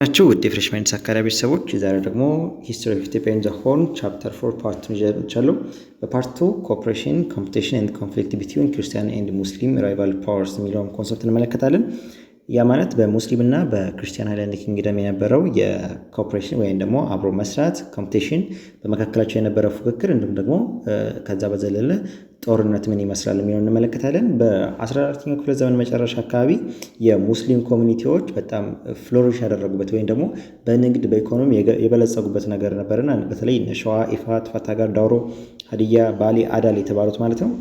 ናቸው ውድ የፍሬሽማንስ አካዳሚ ቤተሰቦች ዛሬ ደግሞ ሂስትሪ ኦፍ ኢትዮጵያ ኢን ዘ ሆርን ቻፕተር 4 ፓርት 2 ይዘንቻለሁ። በፓርት 2 ኮኦፕሬሽን ኮምፒቲሽን ኤንድ ኮንፍሊክት ቢትዊን ክርስቲያን ኤንድ ሙስሊም ራይቫል ፓወርስ የሚለውን ኮንሰፕት እንመለከታለን። ያ ማለት በሙስሊም እና በክርስቲያን ሃይላንድ ኪንግደም የነበረው የኮኦፕሬሽን ወይም ደግሞ አብሮ መስራት ኮምፒቲሽን፣ በመካከላቸው የነበረው ፉክክር እንዲሁም ደግሞ ከዛ በዘለለ ጦርነት ምን ይመስላል የሚለውን እንመለከታለን። በ14ኛው ክፍለ ዘመን መጨረሻ አካባቢ የሙስሊም ኮሚኒቲዎች በጣም ፍሎሪሽ ያደረጉበት ወይም ደግሞ በንግድ በኢኮኖሚ የበለጸጉበት ነገር ነበርና በተለይ ሸዋ፣ ኢፋት፣ ፋታጋር፣ ዳውሮ፣ ሀዲያ፣ ባሌ፣ አዳል የተባሉት ማለት ነው።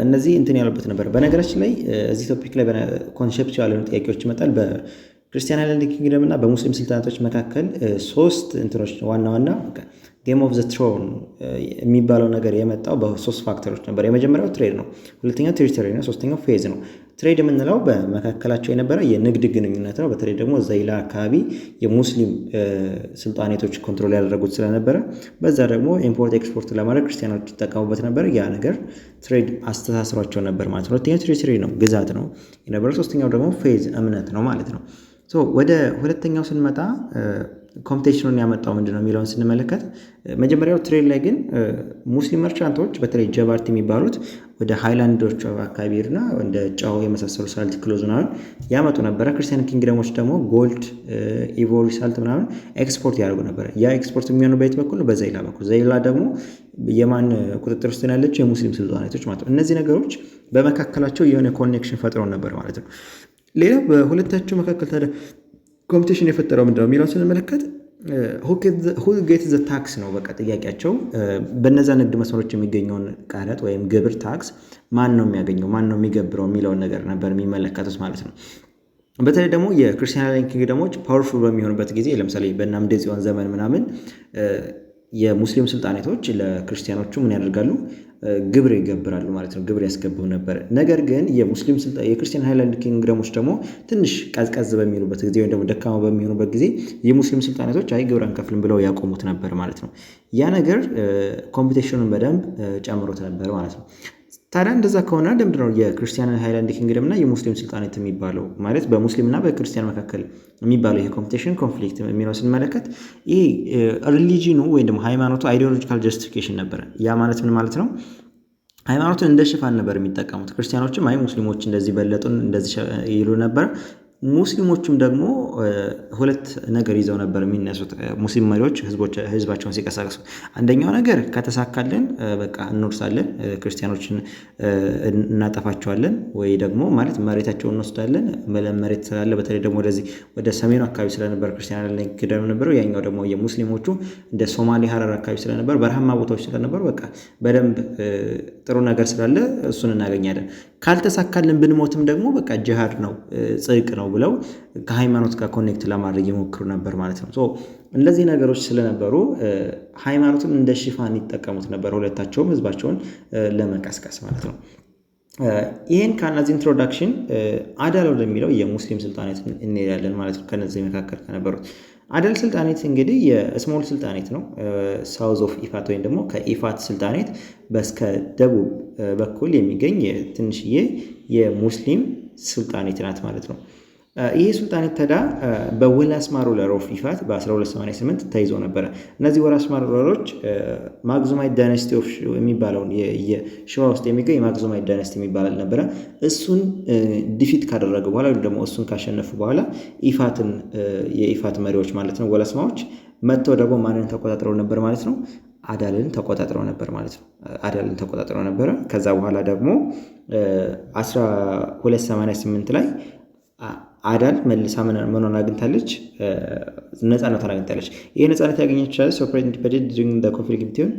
እነዚህ እንትን ያሉበት ነበር። በነገራችን ላይ እዚህ ቶፒክ ላይ ኮንሴፕቹዋል የሆኑ ጥያቄዎች ይመጣል። በክርስቲያን ሃይላንድ ኪንግደም እና በሙስሊም ስልጣናቶች መካከል ሶስት እንትኖች ዋና ጌም ኦፍ ዘ ትሮን የሚባለው ነገር የመጣው በሶስት ፋክተሮች ነበር። የመጀመሪያው ትሬድ ነው፣ ሁለተኛው ቴሪቶሪ ነው፣ ሶስተኛው ፌዝ ነው። ትሬድ የምንለው በመካከላቸው የነበረ የንግድ ግንኙነት ነው። በተለይ ደግሞ ዘይላ አካባቢ የሙስሊም ስልጣኔቶች ኮንትሮል ያደረጉት ስለነበረ በዛ ደግሞ ኢምፖርት ኤክስፖርት ለማድረግ ክርስቲያኖች ይጠቀሙበት ነበር። ያ ነገር ትሬድ አስተሳስሯቸው ነበር ማለት ነው። ሁለተኛው ቴሪቶሪ ነው፣ ግዛት ነው የነበረ። ሶስተኛው ደግሞ ፌዝ እምነት ነው ማለት ነው። ወደ ሁለተኛው ስንመጣ ኮምፒቲሽኑን ያመጣው ምንድነው የሚለውን ስንመለከት መጀመሪያው ትሬድ ላይ ግን ሙስሊም መርቻንቶች በተለይ ጀባርት የሚባሉት ወደ ሃይላንዶች አካባቢ ሄዱና እንደ ጫው የመሳሰሉ ሳልት ክሎዝናል ያመጡ ነበረ። ክርስቲያን ኪንግደሞች ደግሞ ጎልድ፣ ኢቮሪ፣ ሳልት ምናምን ኤክስፖርት ያደርጉ ነበረ። ያ ኤክስፖርት የሚሆነው በየት በኩል ነው? በዘይላ በኩል። ዘይላ ደግሞ የማን ቁጥጥር ውስጥ ያለችው? የሙስሊም ስልጣኔቶች ማለት ነው። እነዚህ ነገሮች በመካከላቸው የሆነ ኮኔክሽን ፈጥረው ነበር ማለት ነው። ሌላው በሁለታቸው መካከል ታዲያ ኮምፒቲሽን የፈጠረው ምንድነው የሚለውን ስንመለከት who gets the tax ነው በቃ ጥያቄያቸው። በነዛ ንግድ መስመሮች የሚገኘውን ቀረጥ ወይም ግብር ታክስ ማን ነው የሚያገኘው፣ ማን ነው የሚገብረው የሚለውን ነገር ነበር የሚመለከቱት ማለት ነው። በተለይ ደግሞ የክርስቲያን ሃይላንድ ኪንግደሞች ፓወርፉል በሚሆኑበት ጊዜ ለምሳሌ በአምደ ጽዮን ዘመን ምናምን የሙስሊም ስልጣኔቶች ለክርስቲያኖቹ ምን ያደርጋሉ? ግብር ይገብራሉ ማለት ነው። ግብር ያስገቡ ነበር። ነገር ግን የክርስቲያን ሃይላንድ ኪንግደሞች ደግሞ ትንሽ ቀዝቀዝ በሚሉበት ጊዜ ወይም ደግሞ ደካማ በሚሆኑበት ጊዜ የሙስሊም ስልጣኔቶች አይ ግብር አንከፍልም ብለው ያቆሙት ነበር ማለት ነው። ያ ነገር ኮምፒቲሽኑን በደንብ ጨምሮት ነበር ማለት ነው። ታዲያ እንደዛ ከሆነ ለምንድን ነው የክርስቲያን ሃይላንድ ኪንግደም እና የሙስሊም ስልጣኔት የሚባለው ማለት በሙስሊም እና በክርስቲያን መካከል የሚባለው ይሄ ኮምፒቲሽን ኮንፍሊክት የሚለው ስንመለከት ይሄ ሪሊጂኑ ወይም ደግሞ ሃይማኖቱ አይዲዮሎጂካል ጀስቲፊኬሽን ነበረ። ያ ማለት ምን ማለት ነው? ሃይማኖቱን እንደ ሽፋን ነበር የሚጠቀሙት። ክርስቲያኖችም አይ ሙስሊሞች እንደዚህ በለጡን እንደዚህ ይሉ ነበር። ሙስሊሞቹም ደግሞ ሁለት ነገር ይዘው ነበር የሚነሱት። ሙስሊም መሪዎች ህዝባቸውን ሲቀሳቀሱ አንደኛው ነገር ከተሳካልን በቃ እንወርሳለን፣ ክርስቲያኖችን እናጠፋቸዋለን፣ ወይ ደግሞ ማለት መሬታቸውን እንወስዳለን። መሬት ስላለ በተለይ ደግሞ ወደ ሰሜኑ አካባቢ ስለነበር ክርስቲያን ላይ ኪንግደም ነበረው። ያኛው ደግሞ የሙስሊሞቹ እንደ ሶማሌ ሀረር አካባቢ ስለነበር በረሃማ ቦታዎች ስለነበሩ በቃ በደንብ ጥሩ ነገር ስላለ እሱን እናገኛለን። ካልተሳካልን ብንሞትም ደግሞ በቃ ጂሃድ ነው ጽድቅ ነው ብለው ከሃይማኖት ጋር ኮኔክት ለማድረግ ይሞክሩ ነበር ማለት ነው። እነዚህ ነገሮች ስለነበሩ ሃይማኖትን እንደ ሽፋን ይጠቀሙት ነበር፣ ሁለታቸውም ህዝባቸውን ለመቀስቀስ ማለት ነው። ይህን ከነዚህ ኢንትሮዳክሽን አዳል ወደሚለው የሙስሊም ስልጣኔት እንሄዳለን ማለት ነው። ከነዚህ መካከል ከነበሩት አዳል ስልጣኔት እንግዲህ የስሞል ስልጣኔት ነው። ሳውዝ ኦፍ ኢፋት ወይም ደግሞ ከኢፋት ስልጣኔት በስከ ደቡብ በኩል የሚገኝ ትንሽዬ የሙስሊም ስልጣኔት ናት ማለት ነው። ይህ ሱልጣኔት ተዳ በወላስማ ሩለር ኦፍ ኢፋት በ1288 ተይዞ ነበረ። እነዚህ ወላስማ ሩለሮች ማግዙማይት ዳይናስቲ ኦፍ የሚባለውን የሸዋ ውስጥ የሚገኝ የማግዙማይት ዳይናስቲ የሚባል ነበረ። እሱን ዲፊት ካደረገ በኋላ ወይም ደግሞ እሱን ካሸነፉ በኋላ የኢፋት መሪዎች ማለት ነው ወላስማዎች መጥተው ደግሞ ማንን ተቆጣጥረው ነበር ማለት ነው? አዳልን ተቆጣጥረው ነበር ማለት ነው። አዳልን ተቆጣጥረው ነበረ። ከዛ በኋላ ደግሞ 1288 ላይ አዳል መልሳ ምንን አግኝታለች? ነፃነቷን አግኝታለች። ይህ ነፃነት ያገኘች ሶፕሬት ኢንዲፔንደንት ዱሪንግ ዘ ኮንፍሊክት ቢትዊን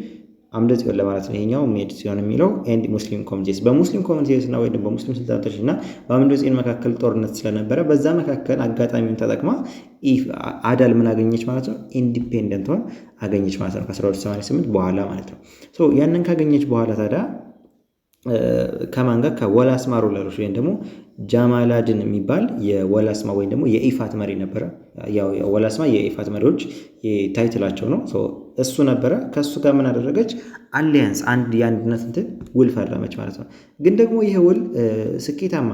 አምደ ጽዮን ለማለት ነው። ይሄኛው ሜድ ጽዮን የሚለው ኤንድ ሙስሊም ኮሚኒቲስ በሙስሊም ኮሚኒቲስ እና ወይ በሙስሊም ስልጣኔቶች እና በአምደ ጽዮን መካከል ጦርነት ስለነበረ በዛ መካከል አጋጣሚውን ተጠቅማ አዳል ምን አገኘች ማለት ነው? ኢንዲፔንደንቷን አገኘች ማለት ነው። ከ1288 በኋላ ማለት ነው። ያንን ካገኘች በኋላ ታዲያ ከማን ጋር? ከወላስማ ሩለሮች ወይም ደግሞ ጃማላድን የሚባል የወላስማ ወይም ደግሞ የኢፋት መሪ ነበረ። ያው ወላስማ የኢፋት መሪዎች ታይትላቸው ነው። እሱ ነበረ። ከሱ ጋር ምን አደረገች? አሊያንስ የአንድነት ውል ፈረመች ማለት ነው። ግን ደግሞ ይሄ ውል ስኬታማ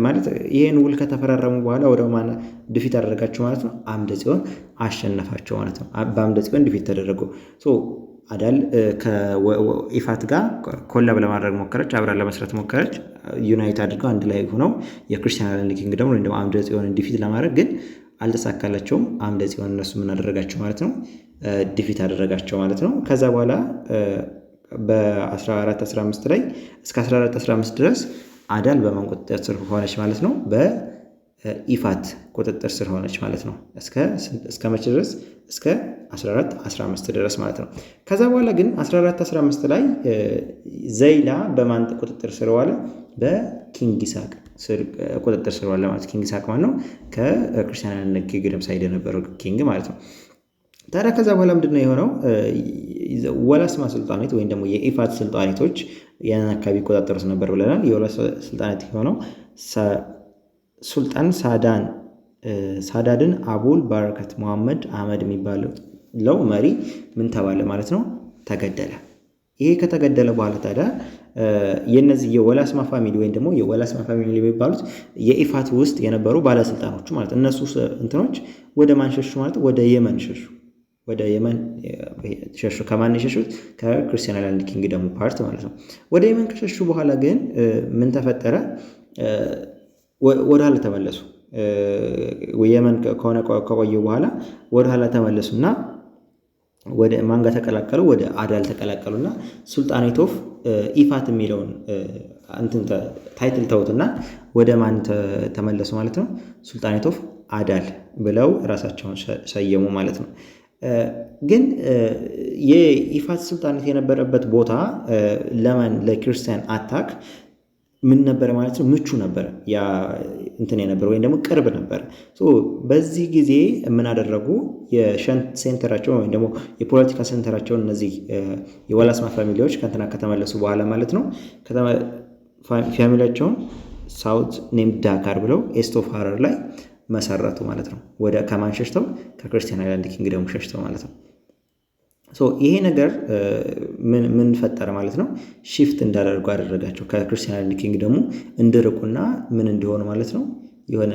ማለት ይህን ውል ከተፈራረሙ በኋላ ወደ ማን ድፊት አደረጋቸው ማለት ነው? አምደ ጽዮን አሸነፋቸው ማለት ነው። በአምደ ጽዮን ድፊት ተደረጉ። አዳል ከኢፋት ጋር ኮላብ ለማድረግ ሞከረች፣ አብራ ለመስራት ሞከረች። ዩናይት አድርገው አንድ ላይ ሆነው የክርስቲያን አይላንድ ኪንግደም ወይም ደግሞ አምደ ጽዮንን ዲፊት ለማድረግ ግን አልተሳካላቸውም። አምደ ጽዮን እነሱ ምን አደረጋቸው ማለት ነው? ዲፊት አደረጋቸው ማለት ነው። ከዛ በኋላ በ1415 ላይ እስከ 1415 ድረስ አዳል በማን ቁጥጥር ስር ሆነች ማለት ነው? በኢፋት ቁጥጥር ስር ሆነች ማለት ነው። እስከ መቼ ድረስ? እስከ 1415 ድረስ ማለት ነው። ከዛ በኋላ ግን 1415 ላይ ዘይላ በማን ቁጥጥር ስር ዋለ? በኪንግ ይስሐቅ ቁጥጥር ስር ዋለ ማለት። ኪንግ ይስሐቅ ማለት ነው ከክርስቲያን አይላንድ ኪንግደም ሳይድ የነበረው ኪንግ ማለት ነው። ታዲያ ከዛ በኋላ ምንድነው የሆነው? ወላስማ ሱልጣኔት ወይም ደግሞ የኢፋት ሱልጣኔቶች ያን አካባቢ ይቆጣጠሩት ነበር ብለናል። የወላስ ሱልጣኔት የሆነው ሱልጣን ሳዳድን አቡል ባረከት መሐመድ አህመድ የሚባለው መሪ ምን ተባለ ማለት ነው? ተገደለ። ይሄ ከተገደለ በኋላ ታዲያ የነዚህ የወላስማ ፋሚሊ ወይም ደግሞ የወላስማ ፋሚሊ የሚባሉት የኢፋት ውስጥ የነበሩ ባለስልጣኖቹ ማለት እነሱ እንትኖች ወደ ማን ሸሹ ማለት? ወደ የመን ሸሹ። ወደ የመን ሸሹ። ከማን የሸሹት? ከክርስቲያን አይላንድ ኪንግደም ፓርት ማለት ነው። ወደ የመን ከሸሹ በኋላ ግን ምን ተፈጠረ? ወደ ኋላ ተመለሱ። የመን ከሆነ ከቆዩ በኋላ ወደ ኋላ ተመለሱና ወደ ማን ጋር ተቀላቀሉ? ወደ አዳል ተቀላቀሉና ሱልጣኔት ኦፍ ኢፋት የሚለውን ታይትል ተውትና ወደ ማን ተመለሱ ማለት ነው? ሱልጣኔት ኦፍ አዳል ብለው ራሳቸውን ሰየሙ ማለት ነው። ግን የኢፋት ሱልጣኔት የነበረበት ቦታ ለክርስቲያን አታክ ምን ነበረ ማለት ነው? ምቹ ነበረ። ያ የነበረ ወይም ደግሞ ቅርብ ነበረ። በዚህ ጊዜ ምን አደረጉ? ሴንተራቸውን ወይም ደግሞ የፖለቲካ ሴንተራቸውን እነዚህ የወላስማ ፋሚሊዎች ከተመለሱ በኋላ ማለት ነው ፋሚሊያቸውን ሳውት ኔም ዳካር ብለው ኤስት ኦፍ ሀረር ላይ መሰረቱ ማለት ነው። ወደ ከማን ሸሽተው? ከክርስቲያን አይላንድ ኪንግደም ሸሽተው ማለት ነው። ይሄ ነገር ምን ፈጠረ ማለት ነው? ሺፍት እንዳደርጉ አደረጋቸው። ከክርስቲያን አይላንድ ኪንግደሙ እንዲርቁና ምን እንዲሆኑ ማለት ነው? የሆነ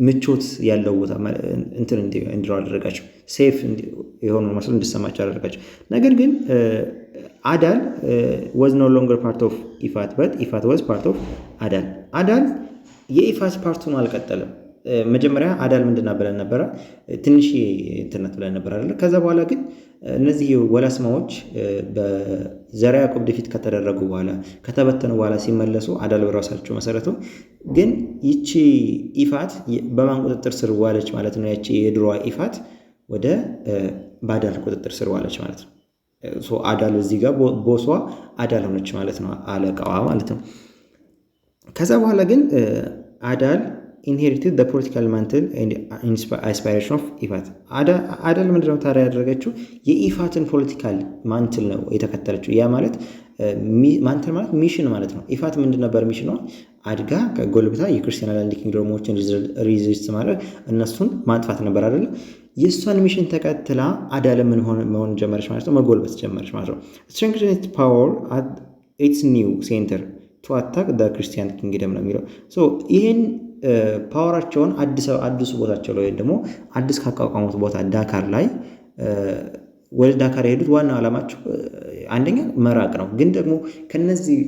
ምቾት ያለው ቦታ እንዲለው አደረጋቸው። ሴፍ የሆኑ መስሎ እንዲሰማቸው አደረጋቸው። ነገር ግን አዳል was no longer part of ኢፋት but ኢፋት was part of አዳል። አዳል የኢፋት ፓርት ሆኖ አልቀጠለም። መጀመሪያ አዳል ምንድን ብለን ነበረ? ትንሽ እንትነት ብለን ነበር አይደል? ከዛ በኋላ ግን እነዚህ ወላስማዎች በዘርዓ ያዕቆብ ድፊት ከተደረጉ በኋላ ከተበተኑ በኋላ ሲመለሱ አዳል በራሳቸው መሰረቱ። ግን ይቺ ኢፋት በማን ቁጥጥር ስር ዋለች ማለት ነው? ያቺ የድሮዋ ኢፋት ወደ በአዳል ቁጥጥር ስር ዋለች ማለት ነው። አዳል እዚህ ጋር ቦሷ አዳል ሆነች ማለት ነው፣ አለቃዋ ማለት ነው። ከዛ በኋላ ግን አዳል inherited the political mantle and aspiration of ኢፋት። አዳል ምንድነው ታዲያ ያደረገችው? የኢፋትን ፖለቲካል ማንትል ነው የተከተለችው። ያ ማለት ማንትል ማለት ሚሽን ማለት ነው። ኢፋት ምንድን ነበር ሚሽኗ? አድጋ ከጎልብታ የክርስቲያን አይላንድ ኪንግደሞችን ሪዚስት ማድረግ፣ እነሱን ማጥፋት ነበር አይደል? የእሷን ሚሽን ተከትላ አዳል ምን መሆን ጀመረች ማለት ነው? መጎልበት ጀመረች ማለት ነው። strengthen its power at its new center to attack the Christian kingdom ነው የሚለው። ይህን ፓወራቸውን አዲሱ ቦታቸው ላይ ወይም ደግሞ አዲስ ካቋቋሙት ቦታ ዳካር ላይ ወደ ዳካር የሄዱት ዋናው ዓላማቸው አንደኛ መራቅ ነው። ግን ደግሞ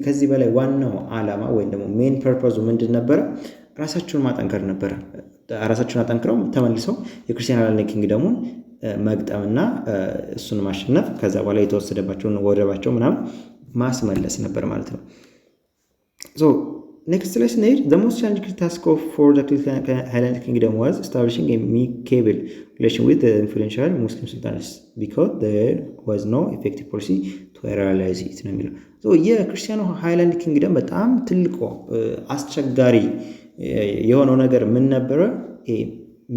ከዚህ በላይ ዋናው ዓላማ ወይም ደግሞ ሜን ፐርፖዙ ምንድን ነበረ? ራሳቸውን ማጠንከር ነበረ። ራሳቸውን አጠንክረው ተመልሰው የክርስቲያን አይላንድ ኪንግደሙን መግጠምና እሱን ማሸነፍ፣ ከዛ በኋላ የተወሰደባቸውን ወደባቸው ምናምን ማስመለስ ነበር ማለት ነው። Next lesson is the most challenging task for the Christian Highland Kingdom was establishing a amicable relation with the influential Muslim sultans because there was no effective policy to realize it ነው የሚለው። የክርስቲያኑ ሃይላንድ ኪንግደም በጣም ትልቁ አስቸጋሪ የሆነው ነገር ምን ነበረ?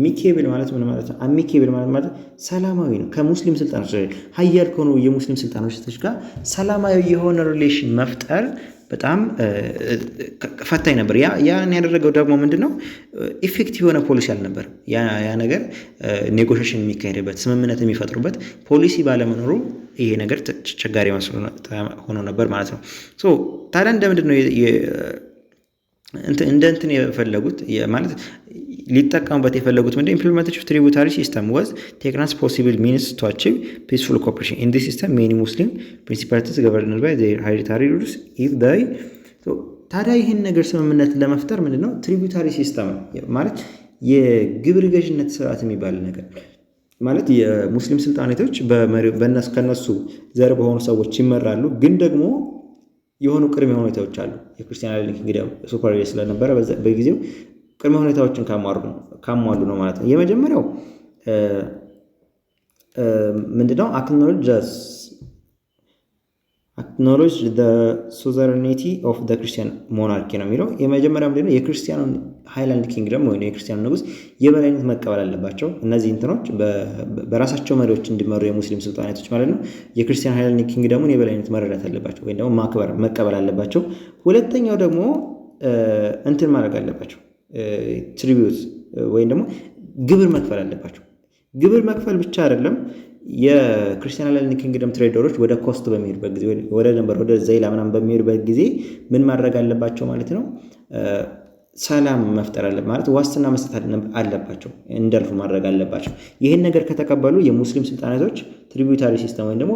ሚኬብል ማለት ምን ማለት ነው? አሚኬብል ማለት ሰላማዊ ነው። ከሙስሊም ስልጣኖች ሀያል ከሆኑ የሙስሊም ስልጣኖች ጋር ሰላማዊ የሆነ ሪሌሽን መፍጠር በጣም ፈታኝ ነበር። ያን ያደረገው ደግሞ ምንድነው? ኢፌክቲቭ የሆነ ፖሊሲ አልነበር። ያ ነገር ኔጎሽዬሽን የሚካሄድበት ስምምነት የሚፈጥሩበት ፖሊሲ ባለመኖሩ ይሄ ነገር ተቸጋሪ ሆኖ ነበር ማለት ነው። ታዲያ እንደምንድን ነው እንትን የፈለጉት ማለት ሊጠቀሙበት የፈለጉት ምንድን ኢምፕሊሜንቴሽን ኦፍ ትሪቡታሪ ሲስተም ዋዝ ቴክን አስ ፖሲብል ሚንስ ቱ አቺቭ ፒስፉል ኮኦፐሬሽን ኢን ዲስ ሲስተም ሜኒ ሙስሊም ፕሪንሲፓሊቲስ ገቨርንድ ባይ ዜር ሄሪዲታሪ ሩልስ ኢፍ ዴይ። ታዲያ ይህን ነገር ስምምነት ለመፍጠር ምንድነው ትሪቡታሪ ሲስተም ነው ማለት የግብር ገዥነት ስርዓት የሚባል ነገር ማለት የሙስሊም ስልጣኔቶች ከነሱ ዘር በሆኑ ሰዎች ይመራሉ። ግን ደግሞ የሆኑ ቅድመ ሁኔታዎች አሉ። የክርስቲያን ኪንግደም ሱፐሪየር ስለነበረ በጊዜው ቅድመ ሁኔታዎችን ካሟሉ ነው ማለት ነው። የመጀመሪያው ምንድነው አክኖሎጅ ዘ ሱዘረኒቲ ኦፍ ዘ ክርስቲያን ሞናርኪ ነው የሚለው። የመጀመሪያ ምንድነው የክርስቲያኑን ሃይላንድ ኪንግደም ወይ የክርስቲያኑ ንጉስ የበላይነት መቀበል አለባቸው። እነዚህ እንትኖች በራሳቸው መሪዎች እንዲመሩ የሙስሊም ስልጣኔቶች ማለት ነው የክርስቲያን ሃይላንድ ኪንግደሙን የበላይነት መረዳት አለባቸው ወይም ደግሞ መቀበል አለባቸው። ሁለተኛው ደግሞ እንትን ማድረግ አለባቸው ትሪቢዩት ወይም ደግሞ ግብር መክፈል አለባቸው። ግብር መክፈል ብቻ አይደለም የክርስቲያን ሃይላንድ ኪንግደም ትሬደሮች ወደ ኮስት በሚሄዱበት ጊዜ ወደ ድንበር ወደ ዘይላ ምናምን በሚሄዱበት ጊዜ ምን ማድረግ አለባቸው ማለት ነው ሰላም መፍጠር አለ ማለት ዋስትና መስጠት አለባቸው እንዳልፉ ማድረግ አለባቸው። ይህን ነገር ከተቀበሉ የሙስሊም ስልጣናቶች ትሪቢዩታሪ ሲስተም ወይም ደግሞ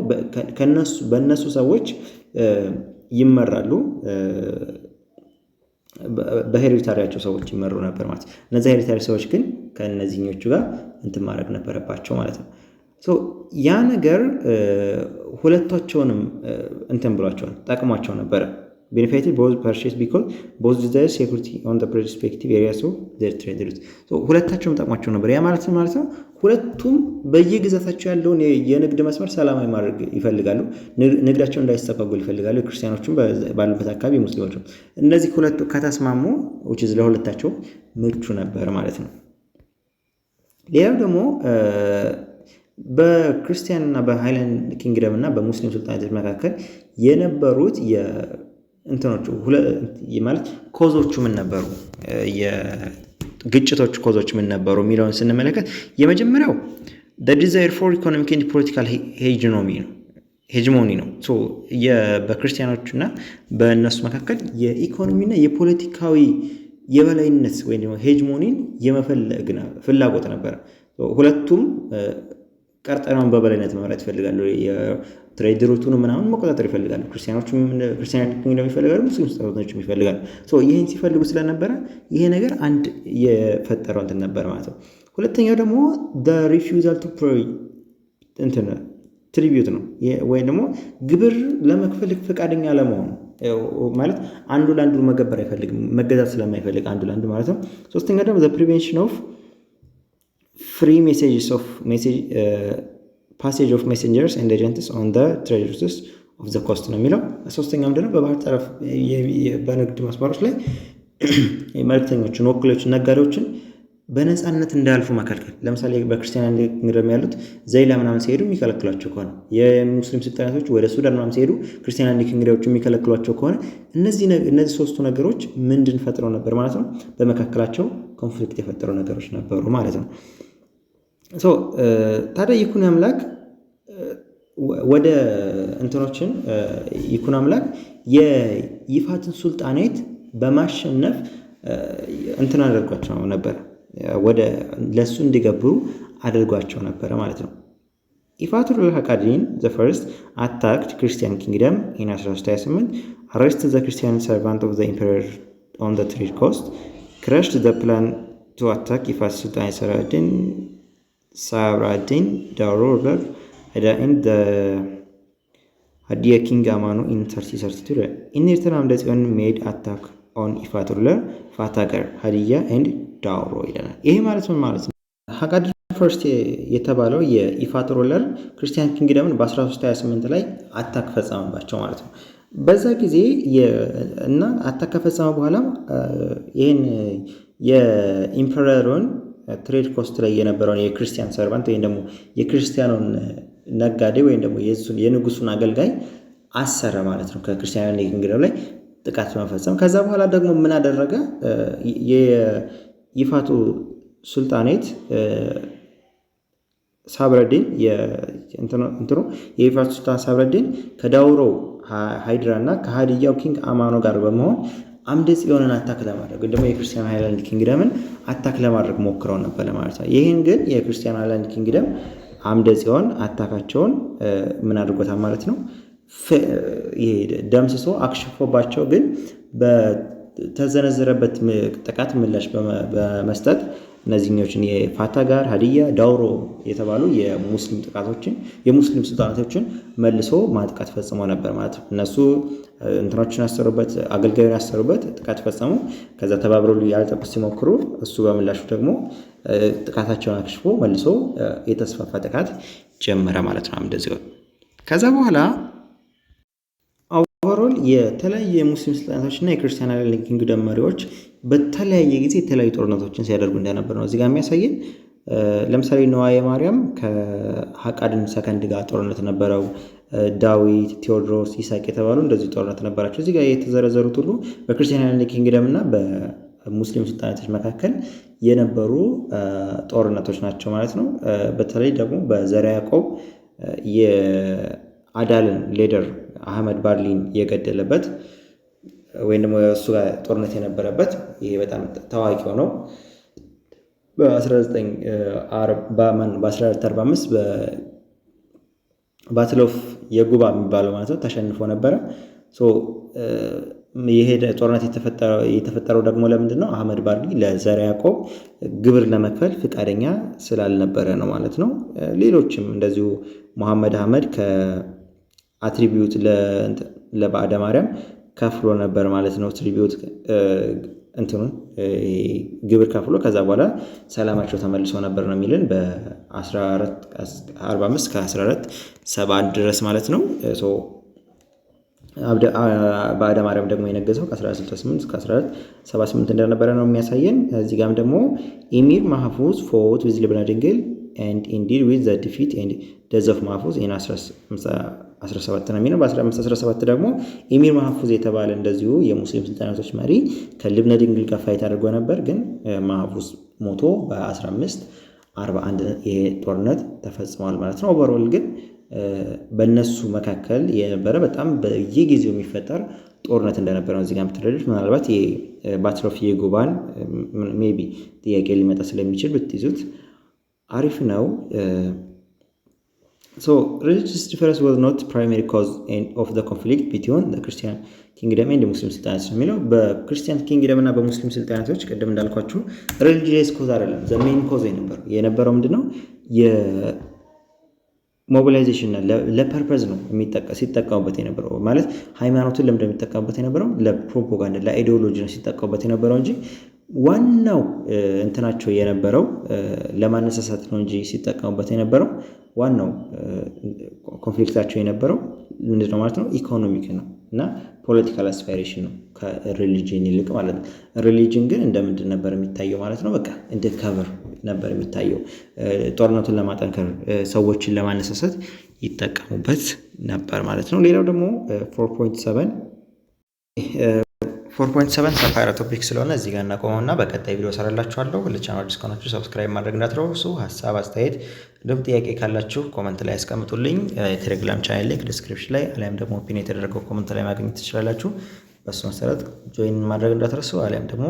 በእነሱ ሰዎች ይመራሉ በሄሪታሪያቸው ሰዎች ይመሩ ነበር ማለት ነው። እነዚህ ሄሪታሪ ሰዎች ግን ከነዚህኞቹ ጋር እንትን ማድረግ ነበረባቸው ማለት ነው። ያ ነገር ሁለታቸውንም እንትን ብሏቸዋል ጠቅሟቸው ነበረ። benefited both purchase because both desire security on the respective areas of their trade routes. ሁለታቸውም ጠቅሟቸው ነበር። ያ ማለት ነው ሁለቱም በየግዛታቸው ያለውን የንግድ መስመር ሰላማዊ ማድረግ ይፈልጋሉ። ንግዳቸው እንዳይስተጓጎል ይፈልጋሉ። ክርስቲያኖችም ባሉበት አካባቢ ሙስሊሞችም። እነዚህ ሁለቱ ከተስማሙ ለሁለታቸው ምቹ ነበር ማለት ነው። ሌላው ደግሞ በክርስቲያንና በሃይላንድ ኪንግደም እና በሙስሊም ሱልጣኔቶች መካከል የነበሩት እንትኖቹ ማለት ኮዞቹ ምን ነበሩ፣ የግጭቶቹ ኮዞች ምን ነበሩ የሚለውን ስንመለከት የመጀመሪያው the desire for economic and political ሄጅሞኒ ነው። በክርስቲያኖችና በእነሱ መካከል የኢኮኖሚና የፖለቲካዊ የበላይነት ወይም ደግሞ ሄጅሞኒን የመፈለግ ፍላጎት ነበረ። ሁለቱም ቀርጠናውን በበላይነት መምራት ይፈልጋሉ። የትሬድ ሩቱን ምናምን መቆጣጠር ይፈልጋሉ። ክርስቲያኖችም ይፈልጋሉ፣ ሙስሊም ስልጣኔቶችም ይፈልጋሉ። ይህን ሲፈልጉ ስለነበረ ይሄ ነገር አንድ የፈጠረው እንትን ነበር ማለት ነው። ሁለተኛው ደግሞ the refusal to pay ትሪቢዩት ነው ወይም ደግሞ ግብር ለመክፈል ፈቃደኛ ለመሆኑ ማለት አንዱ ለአንዱ መገበር አይፈልግም፣ መገዛት ስለማይፈልግ አንዱ ለአንዱ ማለት ነው። ሶስተኛ ደግሞ the prevention of free passage of messengers and agents on the trade routes of the coast ነው የሚለው። ሶስተኛው ደግሞ በባህር ጠረፍ በንግድ መስመሮች ላይ መልእክተኞችን፣ ወኪሎችን፣ ነጋዴዎችን በነፃነት እንዳያልፉ መከልከል። ለምሳሌ በክርስቲያን ኪንግደም ያሉት ዘይላ ምናምን ሲሄዱ የሚከለክሏቸው ከሆነ የሙስሊም ስልጣኔቶች ወደ ሱዳን ምናምን ሲሄዱ ክርስቲያን ኪንግደሞች የሚከለክሏቸው ከሆነ እነዚህ ሶስቱ ነገሮች ምንድን ፈጥረው ነበር ማለት ነው? በመካከላቸው ኮንፍሊክት የፈጠሩ ነገሮች ነበሩ ማለት ነው። ታዲያ ይኩኖ አምላክ ወደ እንትኖችን ይኩኖ አምላክ የይፋትን ሱልጣኔት በማሸነፍ እንትን አድርጓቸው ነበር፣ ወደ ለሱ እንዲገብሩ አድርጓቸው ነበር ማለት ነው። ኢፋቱል ሀቃዲን the first attacked Christian kingdom in 1328, arrested the Christian servant of the emperor on the trade coast, crushed the plan to attack Ifat Sultan Sabraddin Darurar and the Hadia king Amano in 1332. In return, the Sultan made attack on Ifat ruler Fatagar, Hadia and Dauro ይላል። ይሄ ማለት ምን ማለት ነው? ሀቃዲን ፈርስት የተባለው የኢፋት ሩለር ክርስቲያን ኪንግደምን በ1328 ላይ አታክ ፈጸመባቸው ማለት ነው። በዛ ጊዜ እና አታክ ከፈጸመ በኋላ ይሄን የኢምፐረሩን ትሬድ ኮስት ላይ የነበረውን የክርስቲያን ሰርቫንት ወይም ደግሞ የክርስቲያኑን ነጋዴ ወይም ደግሞ የንጉሱን አገልጋይ አሰረ ማለት ነው፣ ከክርስቲያን ኪንግደም ላይ ጥቃት በመፈጸም። ከዛ በኋላ ደግሞ ምን አደረገ? የይፋቱ ሱልጣኔት ሳብረዲን የይፋቱ ሱልጣን ሳብረዲን ከዳውሮ ሃይድራ እና ከሃዲያው ኪንግ አማኖ ጋር በመሆን አምደ ጽዮንን አታክ ለማድረግ ወይ ደግሞ የክርስቲያን ሃይላንድ ኪንግደምን አታክ ለማድረግ ሞክረው ነበር ማለት ነው። ይህን ግን የክርስቲያን ሃይላንድ ኪንግደም አምደ ጽዮን አታካቸውን ምን አድርጎታል ማለት ነው ይሄ ደምስሶ አክሽፎባቸው ግን በተዘነዘረበት ጥቃት ምላሽ በመስጠት እነዚህኞችን የፋታ ጋር ሀዲያ ዳውሮ የተባሉ የሙስሊም ሱልጣናቶችን መልሶ ማጥቃት ፈጽሞ ነበር ማለት ነው። እነሱ እንትኖችን ያሰሩበት አገልጋዩን ያሰሩበት ጥቃት ፈጸሙ። ከዛ ተባብረው ያልጠቁት ሲሞክሩ እሱ በምላሹ ደግሞ ጥቃታቸውን አክሽፎ መልሶ የተስፋፋ ጥቃት ጀመረ ማለት ነው እንደዚህ። ከዛ በኋላ ኦቨርኦል የተለያዩ የሙስሊም ሱልጣናቶችና የክርስቲያን ሃይላንድ ኪንግደም መሪዎች በተለያየ ጊዜ የተለያዩ ጦርነቶችን ሲያደርጉ እንደነበር ነው እዚህ ጋር የሚያሳየን። ለምሳሌ ነዋየ ማርያም ከሀቃድን ሰከንድ ጋር ጦርነት ነበረው። ዳዊት፣ ቴዎድሮስ፣ ይስሐቅ የተባሉ እንደዚህ ጦርነት ነበራቸው። እዚህ ጋር የተዘረዘሩት ሁሉ በክርስቲያን ሃይላንድ ኪንግደም እና በሙስሊም ሱልጣናቶች መካከል የነበሩ ጦርነቶች ናቸው ማለት ነው። በተለይ ደግሞ በዘርዓ ያዕቆብ የአዳልን ሌደር አህመድ ባርሊን የገደለበት ወይም ደግሞ እሱ ጋር ጦርነት የነበረበት ይሄ በጣም ታዋቂው ነው። በ1445 ባትል ኦፍ የጉባ የሚባለው ማለት ነው ተሸንፎ ነበረ። ይሄ ጦርነት የተፈጠረው ደግሞ ለምንድን ነው? አህመድ ባርሊ ለዘርዓ ያዕቆብ ግብር ለመክፈል ፍቃደኛ ስላልነበረ ነው ማለት ነው። ሌሎችም እንደዚሁ መሐመድ አህመድ ከአትሪቢዩት ለባዕደ ማርያም ከፍሎ ነበር ማለት ነው። ትሪቢዩት እንትኑን ግብር ከፍሎ ከዛ በኋላ ሰላማቸው ተመልሶ ነበር ነው የሚልን በ1445 ከ1471 ድረስ ማለት ነው። ባዕደ ማርያም ደግሞ የነገሰው ከ1468 እስከ 1478 እንደነበረ ነው የሚያሳየን። እዚህ ጋም ደግሞ ኢሚር ማህፉዝ ፎት ዊዝ ልብነ ድንግል and indeed with the defeat and death of ማህፉዝ in 17 ነው የሚለው። በ1517 ደግሞ ኢሚር ማህፉዝ የተባለ እንደዚሁ የሙስሊም ሱልጣናቶች መሪ ከልብነ ድንግል ጋር ፋይት አድርጎ ነበር። ግን ማህፉዝ ሞቶ በ1541 ይሄ ጦርነት ተፈጽሟል ማለት ነው። ኦቨርኦል ግን በእነሱ መካከል የነበረ በጣም በየጊዜው የሚፈጠር ጦርነት እንደነበረ ነው እዚህ ጋር የምትረዱት። ምናልባት ባትል ኦፍ የጉባን ሜቢ ጥያቄ ሊመጣ ስለሚችል ብትይዙት አሪፍ ነው። religious difference was not primary cause of the conflict between the Christian kingdom and the Muslim sultanates ነው የሚለው። በክርስቲያን ኪንግደም እና በሙስሊም ሱልጣናቶች ቅድም እንዳልኳችሁ religious cause አይደለም፣ the main cause የነበረው ምንድነው? ሞቢላይዜሽን ለፐርፐዝ ነው ሲጠቀሙበት የነበረው ማለት ሃይማኖትን ለምን እንደሚጠቀሙበት የነበረው ለፕሮፓጋንዳ ለአይዲዮሎጂ ነው ሲጠቀሙበት የነበረው እንጂ ዋናው እንትናቸው የነበረው ለማነሳሳት ነው እንጂ ሲጠቀሙበት የነበረው ዋናው ኮንፍሊክታቸው የነበረው ምንድነው ማለት ነው? ኢኮኖሚክ ነው እና ፖለቲካል አስፓይሬሽን ነው ከሪሊጂን ይልቅ ማለት ነው። ሪሊጂን ግን እንደምንድን ነበር የሚታየው ማለት ነው? በቃ እንደ ከቨር ነበር የሚታየው። ጦርነቱን ለማጠንከር ሰዎችን ለማነሳሳት ይጠቀሙበት ነበር ማለት ነው። ሌላው ደግሞ 4.7 ሰፋ ያለ ቶፒክ ስለሆነ እዚህ ጋር እናቆመውና በቀጣይ ቪዲዮ ሰራላችኋለሁ። ለቻናሉ አዲስ ከሆናችሁ ሰብስክራይብ ማድረግ እንዳትረሱ። ሀሳብ አስተያየት፣ እንዲሁም ጥያቄ ካላችሁ ኮመንት ላይ ያስቀምጡልኝ። የቴሌግራም ቻናል ሊንክ ዲስክሪፕሽን ላይ አሊያም ደግሞ ፒን የተደረገው ኮመንት ላይ ማግኘት ትችላላችሁ። በሱ መሰረት ጆይን ማድረግ እንዳትረሱ። አሊያም ደግሞ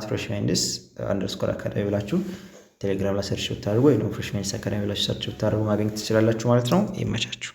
@freshmindis_academy ብላችሁ ቴሌግራም ላይ ሰርች ብታደርጉ ወይ ደግሞ ፍሬሽማንዲስ አካዳሚ ብላችሁ ሰርች ብታደርጉ ማግኘት ትችላላችሁ ማለት ነው። ይመቻችሁ።